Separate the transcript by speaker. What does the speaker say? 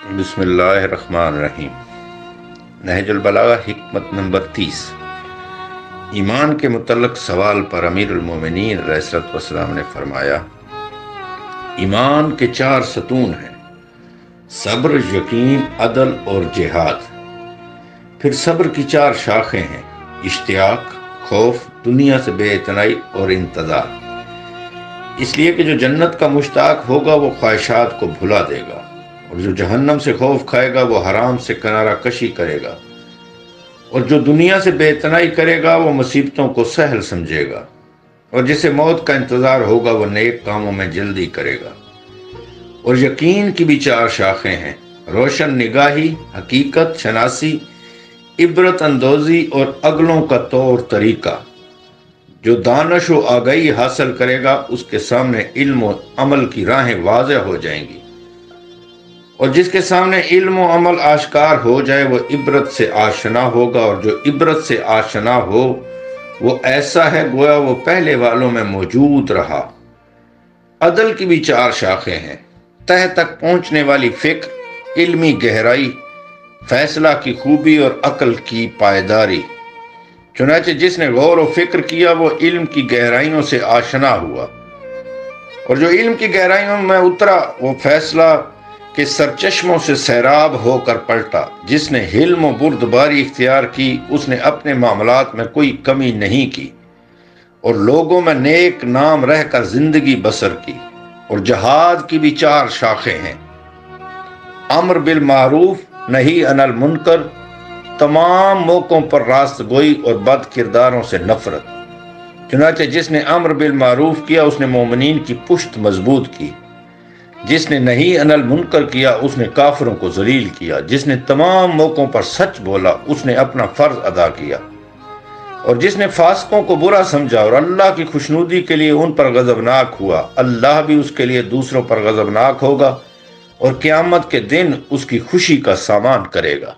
Speaker 1: بسم اللہ الرحمن الرحیم۔ نہج البلاغہ حکمت نمبر 30۔ ایمان کے متعلق سوال پر امیر المومنین علیہ الصلوۃ والسلام نے فرمایا، ایمان کے 4 ستون ہیں: صبر، یقین، عدل اور جہاد۔ پھر صبر کی 4 شاخیں ہیں: اشتیاق، خوف، دنیا سے بے اعتنائی اور انتظار۔ اس لیے کہ جو جنت کا مشتاق ہوگا وہ خواہشات کو بھلا دے گا، اور جو جہنم سے خوف کھائے گا وہ حرام سے کنارہ کشی کرے گا، اور جو دنیا سے بے اعتنائی کرے گا وہ مصیبتوں کو سہل سمجھے گا، اور جسے موت کا انتظار ہوگا وہ نیک کاموں میں جلدی کرے گا۔ اور یقین کی بھی 4 شاخیں ہیں: روشن نگاہی، حقیقت شناسی، عبرت اندوزی اور اگلوں کا طور طریقہ۔ جو دانش و آگاہی حاصل کرے گا اس کے سامنے علم و عمل کی راہیں واضح ہو جائیں گی، اور جس کے سامنے علم و عمل آشکار ہو جائے وہ عبرت سے آشنا ہوگا، اور جو عبرت سے آشنا ہو وہ ایسا ہے گویا وہ پہلے والوں میں موجود رہا۔ عدل کی بھی 4 شاخیں ہیں: تہ تک پہنچنے والی فکر، علمی گہرائی، فیصلہ کی خوبی اور عقل کی پائیداری۔ چنانچہ جس نے غور و فکر کیا وہ علم کی گہرائیوں سے آشنا ہوا، اور جو علم کی گہرائیوں میں اترا وہ فیصلہ کے سرچشموں سے سیراب ہو کر پلٹا۔ جس نے حلم و بردباری اختیار کی اس نے اپنے معاملات میں کوئی کمی نہیں کی، اور لوگوں میں نیک نام رہ کر زندگی بسر کی۔ اور جہاد کی بھی 4 شاخیں ہیں: امر بالمعروف، نہی عن المنکر، تمام موقعوں پر راست گوئی اور بد کرداروں سے نفرت۔ چنانچہ جس نے امر بالمعروف کیا اس نے مومنین کی پشت مضبوط کی، جس نے نہی عن المنکر کیا اس نے کافروں کو ذلیل کیا، جس نے تمام موقعوں پر سچ بولا اس نے اپنا فرض ادا کیا، اور جس نے فاسقوں کو برا سمجھا اور اللہ کی خوشنودی کے لیے ان پر غضبناک ہوا، اللہ بھی اس کے لیے دوسروں پر غضبناک ہوگا اور قیامت کے دن اس کی خوشی کا سامان کرے گا۔